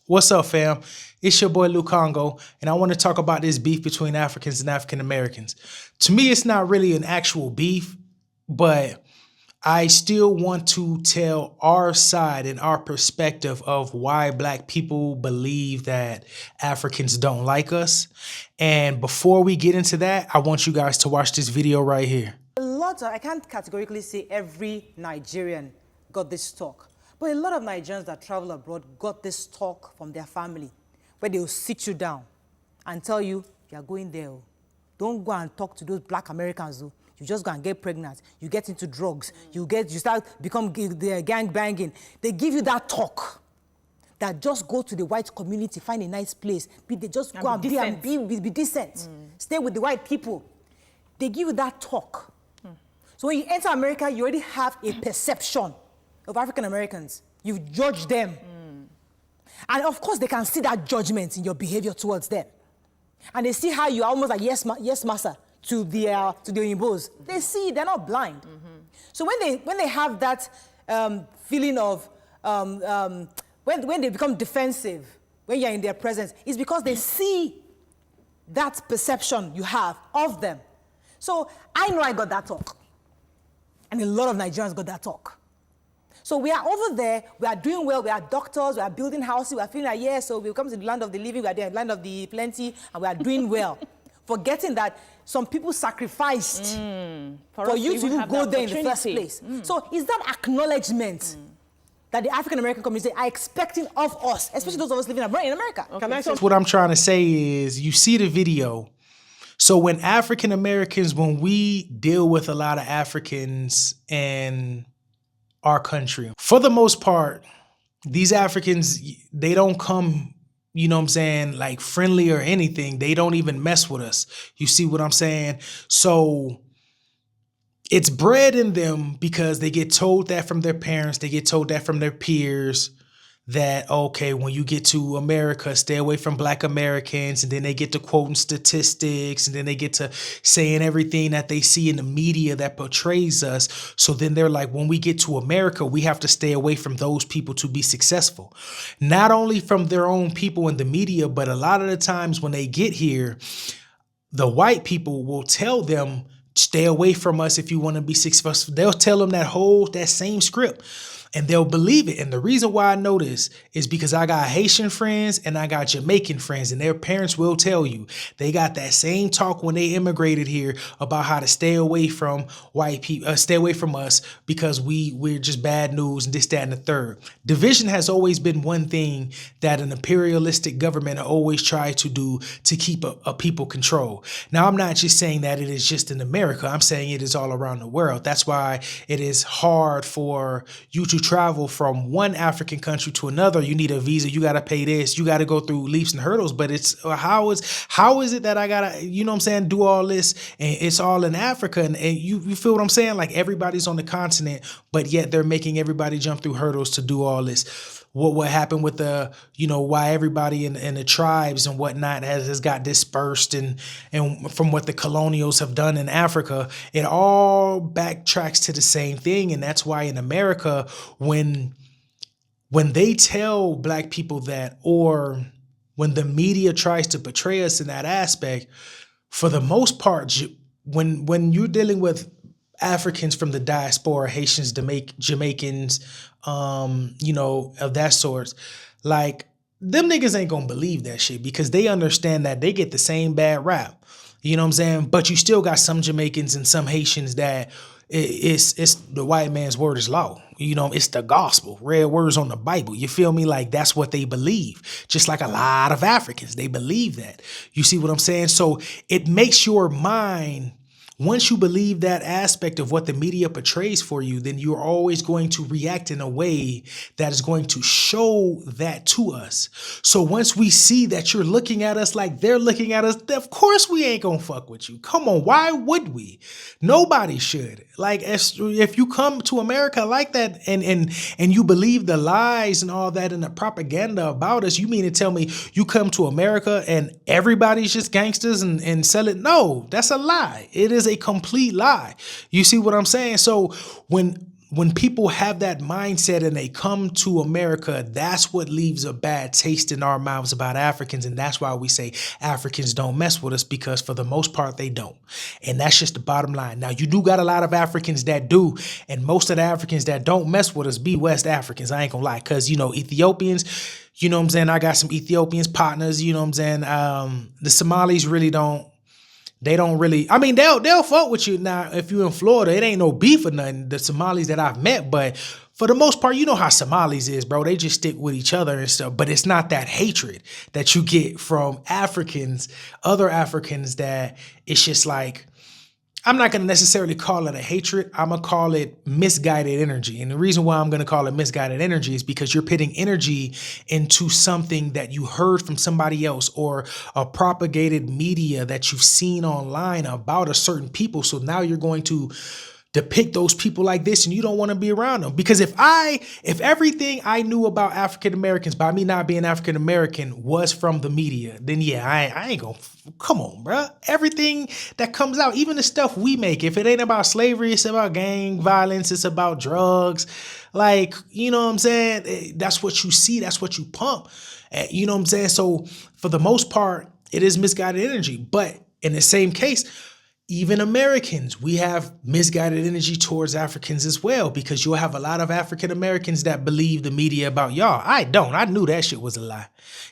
What's up, fam? It's your boy Lou Congo, and I want to talk about this beef between Africans and African Americans. To me, it's not really an actual beef, but I still want to tell our side and our perspective of why Black people believe that Africans don't like us. And before we get into that, I want you guys to watch this video right here. I can't categorically say every Nigerian got this talk, but a lot of Nigerians that travel abroad got this talk from their family, where they will sit you down and tell you, you're going there. Don't go and talk to those Black Americans. You just go and get pregnant. You get into drugs. You become gang banging. They give you that talk. That just go to the white community, find a nice place. They just go and be decent. Stay with the white people. They give you that talk. So when you enter America, you already have a perception of African Americans. You've judged them. And of course, they can see that judgment in your behavior towards them. And they see how you are almost like yes master to the Oyimbos. They see, they're not blind. So when they have that feeling of, when they become defensive, when you're in their presence, it's because they see that perception you have of them. So I know I got that talk. And a lot of Nigerians got that talk. So we are over there, we are doing well, we are doctors, we are building houses, we are feeling like, yeah, so we come to the land of the living, we are there, land of the plenty, and we are doing well. Forgetting that some people sacrificed for you to even go there in the first place. So is that acknowledgement that the African American community are expecting of us, especially those of us living abroad in America? Okay. What I'm trying to say is, you see the video. So when African Americans, when we deal with a lot of Africans in our country, for the most part, these Africans, they don't come, you know what I'm saying, like friendly or anything. They don't even mess with us. You see what I'm saying? So it's bred in them because they get told that from their parents. They get told that from their peers. That, okay, when you get to America, stay away from Black Americans. And then they get to quoting statistics. And then they get to saying everything that they see in the media that portrays us. So then they're like, when we get to America, we have to stay away from those people to be successful. Not only from their own people in the media, but a lot of the times when they get here, the white people will tell them, stay away from us if you want to be successful. They'll tell them that same script. And they'll believe it. And the reason why I know this is because I got Haitian friends and I got Jamaican friends, and their parents will tell you they got that same talk when they immigrated here about how to stay away from white people, stay away from us because we're just bad news and this, that, and the third. Division has always been one thing that an imperialistic government always tried to do to keep a people control. Now, I'm not just saying that it is just in America. I'm saying it is all around the world. That's why it is hard for you to travel from one African country to another. You need a visa. You got to pay this. You got to go through leaps and hurdles. But it's how is it that I got to, you know what I'm saying, do all this and it's all in Africa? And you feel what I'm saying? Like everybody's on the continent, but yet they're making everybody jump through hurdles to do all this. What happened with the, why everybody in the tribes and whatnot has got dispersed and from what the colonials have done in Africa, it all backtracks to the same thing. And that's why in America, when they tell Black people that, or when the media tries to portray us in that aspect, for the most part, when you're dealing with Africans from the diaspora, Haitians, Jamaicans, of that sort, like them niggas ain't gonna believe that shit because they understand that they get the same bad rap. You know what I'm saying? But you still got some Jamaicans and some Haitians that it's the white man's word is law. It's the gospel, red words on the Bible. You feel me? Like that's what they believe. Just like a lot of Africans, they believe that. You see what I'm saying? So it makes your mind. Once you believe that aspect of what the media portrays for you, then you're always going to react in a way that is going to show that to us. So once we see that you're looking at us like they're looking at us, of course we ain't gonna fuck with you. Come on, why would we? Nobody should. Like if you come to America like that and you believe the lies and all that and the propaganda about us, you mean to tell me you come to America and everybody's just gangsters and sell it? No, that's a lie. It is a complete lie. You see what I'm saying? So when when people have that mindset and they come to America, that's what leaves a bad taste in our mouths about Africans. And that's why we say Africans don't mess with us, because for the most part, they don't. And that's just the bottom line. Now, you do got a lot of Africans that do. And most of the Africans that don't mess with us be West Africans. I ain't gonna lie. Because, Ethiopians, you know what I'm saying? I got some Ethiopians partners, you know what I'm saying? The Somalis really don't. They don't really, I mean, they'll fuck with you. Now, if you're in Florida, it ain't no beef or nothing, the Somalis that I've met, but for the most part, you know how Somalis is, bro. They just stick with each other and stuff, but it's not that hatred that you get from Africans, other Africans, that it's just like, I'm not going to necessarily call it a hatred. I'm going to call it misguided energy. And the reason why I'm going to call it misguided energy is because you're putting energy into something that you heard from somebody else, or a propagated media that you've seen online about a certain people. So now you're going to depict those people like this, and you don't want to be around them. Because if everything I knew about African Americans by me not being African American was from the media, then yeah, I ain't gonna, come on, bro. Everything that comes out, even the stuff we make, if it ain't about slavery, it's about gang violence, it's about drugs. Like, you know what I'm saying? That's what you see, that's what you pump. You know what I'm saying? So for the most part, it is misguided energy. But in the same case, even Americans, we have misguided energy towards Africans as well, because you'll have a lot of African Americans that believe the media about y'all. I don't. I knew that shit was a lie.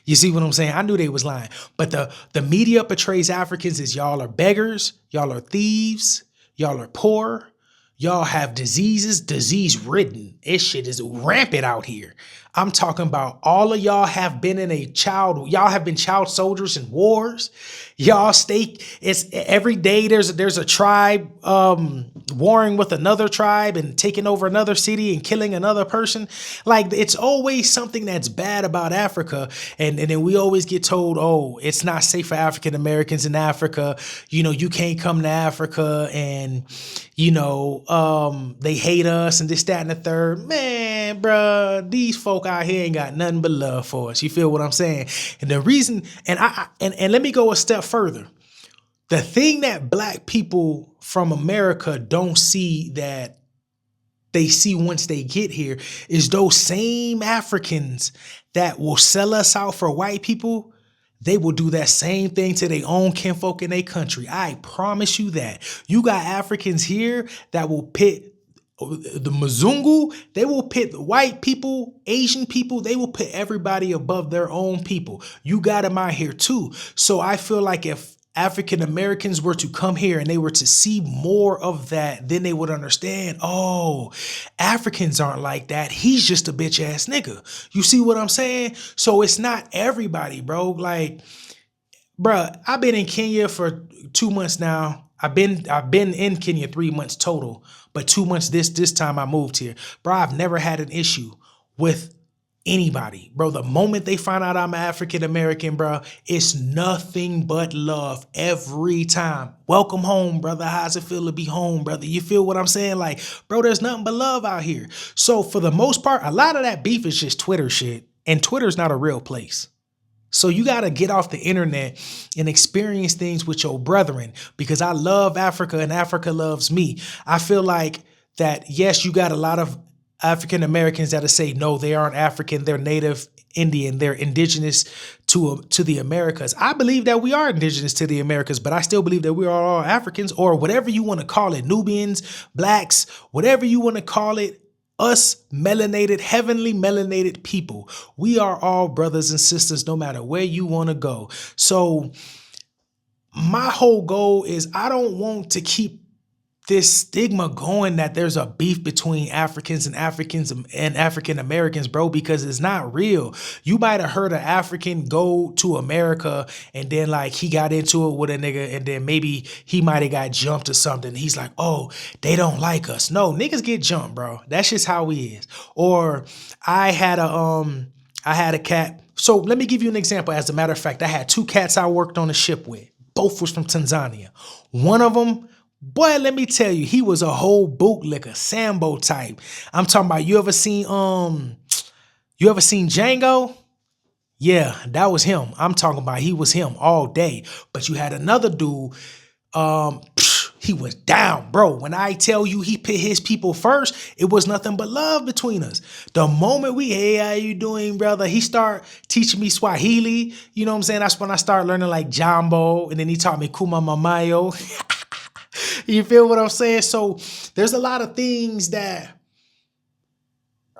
You see what I'm saying? I knew they was lying. But the media portrays Africans as y'all are beggars, y'all are thieves, y'all are poor, y'all have diseases, disease-ridden. This shit is rampant out here. I'm talking about all of y'all have been y'all have been child soldiers in wars. Y'all it's every day there's a tribe warring with another tribe and taking over another city and killing another person. Like, it's always something that's bad about Africa. And then we always get told, oh, it's not safe for African Americans in Africa. You can't come to Africa, and they hate us and this, that, and the third. Man, bruh, these folk out here ain't got nothing but love for us. You feel what I'm saying? And the reason, and let me go a step further. The thing that black people from America don't see, that they see once they get here, is those same Africans that will sell us out for white people. They will do that same thing to their own kinfolk in their country. I promise you that. You got Africans here that will pit the Mzungu, they will pit white people, Asian people, they will put everybody above their own people. You got them out here too. So I feel like if African Americans were to come here and they were to see more of that, then they would understand, oh, Africans aren't like that. He's just a bitch ass nigga. You see what I'm saying? So it's not everybody, bro. Like, bruh, I've been in Kenya for 2 months now. I've been in Kenya 3 months total, but 2 months this time I moved here. Bro, I've never had an issue with anybody. Bro, the moment they find out I'm African American, bro, it's nothing but love every time. Welcome home, brother. How's it feel to be home, brother? You feel what I'm saying? Like, bro, there's nothing but love out here. So for the most part, a lot of that beef is just Twitter shit, and Twitter's not a real place. So you got to get off the internet and experience things with your brethren, because I love Africa and Africa loves me. I feel like that, yes, you got a lot of African Americans that'll say, no, they aren't African, they're native Indian, they're indigenous to the Americas. I believe that we are indigenous to the Americas, but I still believe that we are all Africans, or whatever you want to call it, Nubians, blacks, whatever you want to call it. Us melanated, heavenly melanated people, we are all brothers and sisters, no matter where you want to go. So my whole goal is, I don't want to keep this stigma going that there's a beef between Africans and African Americans, bro, because it's not real. You might have heard an African go to America and then like he got into it with a nigga, and then maybe he might have got jumped or something. He's like, oh, they don't like us. No, niggas get jumped, bro. That's just how he is. Or I had a cat. So let me give you an example. As a matter of fact, I had 2 cats I worked on a ship with. Both was from Tanzania. One of them, boy, let me tell you, he was a whole bootlicker, Sambo type. I'm talking about, you ever seen Django? Yeah, that was him. I'm talking about, he was him all day. But you had another dude, He was down, bro. When I tell you he put his people first, it was nothing but love between us. The moment we, hey, how you doing, brother? He start teaching me Swahili. You know what I'm saying? That's when I started learning like Jambo. And then he taught me Kuma Mamayo. You feel what I'm saying? So there's a lot of things that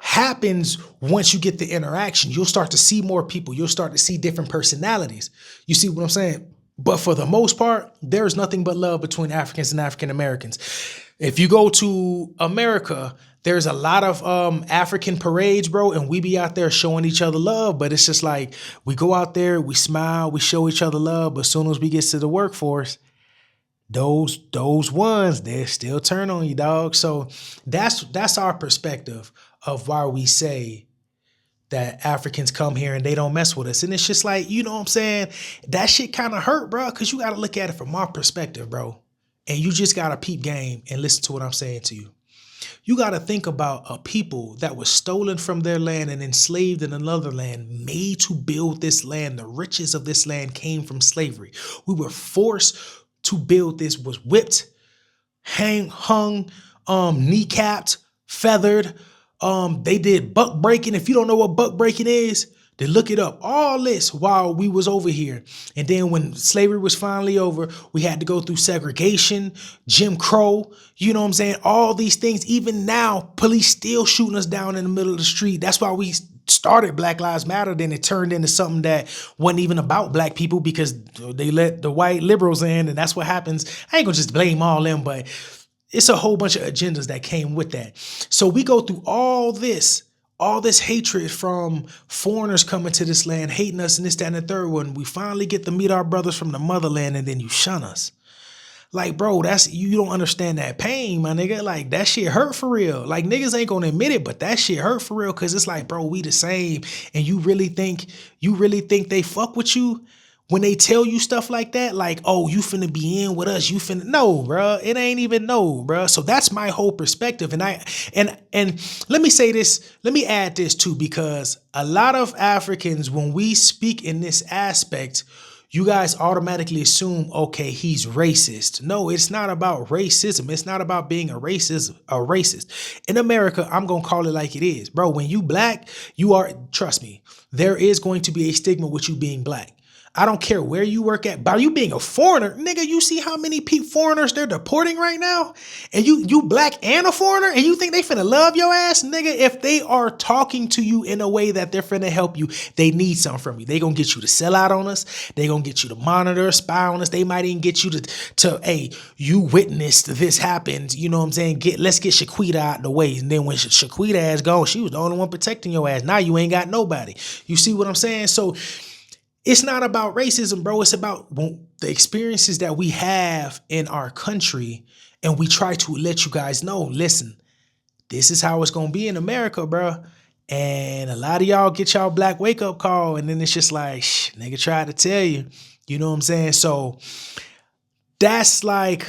happens once you get the interaction. You'll start to see more people. You'll start to see different personalities. You see what I'm saying? But for the most part, there's nothing but love between Africans and African Americans. If you go to America, there's a lot of African parades, bro, and we be out there showing each other love. But it's just like we go out there, we smile, we show each other love. But as soon as we get to the workforce, those ones, they still turn on you, dog. So that's our perspective of why we say that Africans come here and they don't mess with us. And it's just like, you know what I'm saying? That shit kind of hurt, bro, because you got to look at it from our perspective, bro. And you just got to peep game and listen to what I'm saying to you. You got to think about a people that was stolen from their land and enslaved in another land, made to build this land. The riches of this land came from slavery. We were forced to build this, was whipped, hung, kneecapped, feathered. They did buck breaking. If you don't know what buck breaking is, then look it up. All this while we was over here. And then when slavery was finally over, we had to go through segregation, Jim Crow, you know what I'm saying? All these things. Even now, police still shooting us down in the middle of the street. That's why we started Black Lives Matter. Then it turned into something that wasn't even about black people because they let the white liberals in. And that's what happens. I ain't gonna just blame all them, but it's a whole bunch of agendas that came with that. So we go through all this hatred from foreigners coming to this land, hating us and this, that, and the third one. We finally get to meet our brothers from the motherland and then you shun us. Like, bro, you don't understand that pain, my nigga. Like, that shit hurt for real. Like, niggas ain't gonna admit it, but that shit hurt for real. Cause it's like, bro, we the same. And you really think they fuck with you? When they tell you stuff like that, like, oh, you finna be in with us, no, bro, it ain't even no, bro. So that's my whole perspective. And let me say this, let me add this too, because a lot of Africans, when we speak in this aspect, you guys automatically assume, okay, he's racist. No, it's not about racism. It's not about being a racist. In America, I'm going to call it like it is. Bro, when you black, trust me, there is going to be a stigma with you being black. I don't care where you work at. By you being a foreigner, nigga, you see how many foreigners they're deporting right now? And you black and a foreigner, and you think they finna love your ass? Nigga, if they are talking to you in a way that they're finna help you, they need something from you. They gonna get you to sell out on us. They gonna get you to monitor, spy on us. They might even get you to hey, you witnessed this happened. You know what I'm saying? Let's get Shaquita out the way. And then when Shaquita ass gone, she was the only one protecting your ass. Now you ain't got nobody. You see what I'm saying? So it's not about racism, bro. It's about the experiences that we have in our country. And we try to let you guys know, listen, this is how it's going to be in America, bro. And a lot of y'all get y'all black wake up call. And then it's just like, nigga tried to tell you. You know what I'm saying? So that's like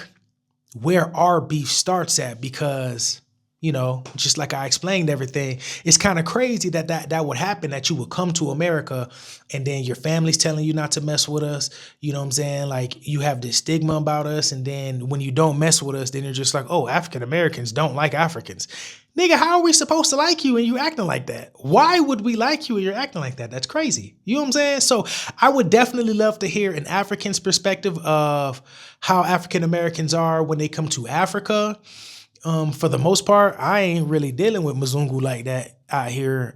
where our beef starts at because, you know, just like I explained everything, it's kind of crazy that would happen, that you would come to America and then your family's telling you not to mess with us. You know what I'm saying? Like you have this stigma about us. And then when you don't mess with us, then you're just like, oh, African Americans don't like Africans. Nigga, how are we supposed to like you and you acting like that? Why would we like you and you're acting like that? That's crazy. You know what I'm saying? So I would definitely love to hear an African's perspective of how African Americans are when they come to Africa. For the most part, I ain't really dealing with Mzungu like that out here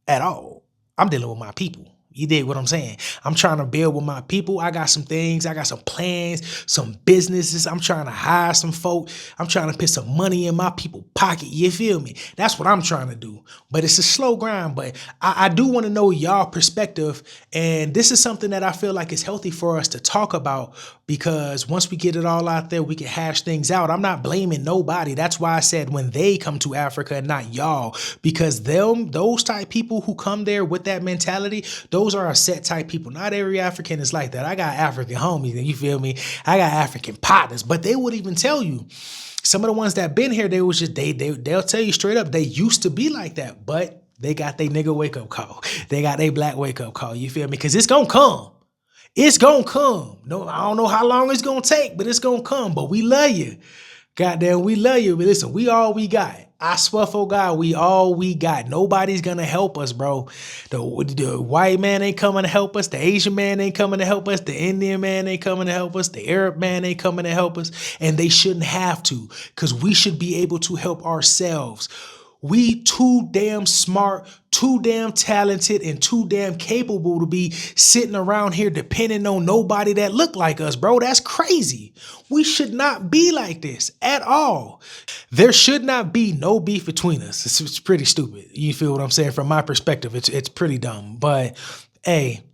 at all. I'm dealing with my people. You dig what I'm saying? I'm trying to build with my people. I got some things. I got some plans, some businesses. I'm trying to hire some folk. I'm trying to put some money in my people's pocket. You feel me? That's what I'm trying to do. But it's a slow grind. But I do want to know y'all perspective. And this is something that I feel like is healthy for us to talk about because once we get it all out there, we can hash things out. I'm not blaming nobody. That's why I said when they come to Africa and not y'all, because those type people who come there with that mentality, those are a set type people. Not every African is like that. I got African homies, and you feel me? I got African partners, but they would even tell you. Some of the ones that been here, they'll tell you straight up, they used to be like that, but they got their nigga wake up call. They got their black wake up call. You feel me? Because it's gonna come. It's gonna come. No, I don't know how long it's gonna take, but it's gonna come. But we love you. Goddamn, we love you. But listen, we all we got. I swear for God, we all we got. Nobody's gonna help us, bro. The white man ain't coming to help us. The Asian man ain't coming to help us. The Indian man ain't coming to help us. The Arab man ain't coming to help us. And they shouldn't have to, because we should be able to help ourselves. We too damn smart, too damn talented, and too damn capable to be sitting around here depending on nobody that look like us, bro. That's crazy. We should not be like this at all. There should not be no beef between us. It's pretty stupid. You feel what I'm saying? From my perspective, it's pretty dumb. But hey,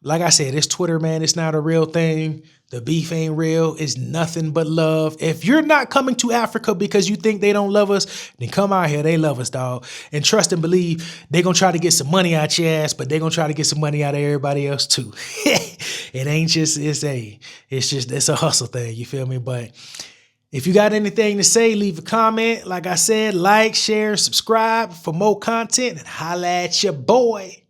like I said, it's Twitter, man. It's not a real thing. The beef ain't real. It's nothing but love. If you're not coming to Africa because you think they don't love us, then come out here. They love us, dog. And trust and believe they're going to try to get some money out your ass, but they're going to try to get some money out of everybody else too. It ain't just, it's a hustle thing. You feel me? But if you got anything to say, leave a comment. Like I said, like, share, subscribe for more content, and holla at your boy.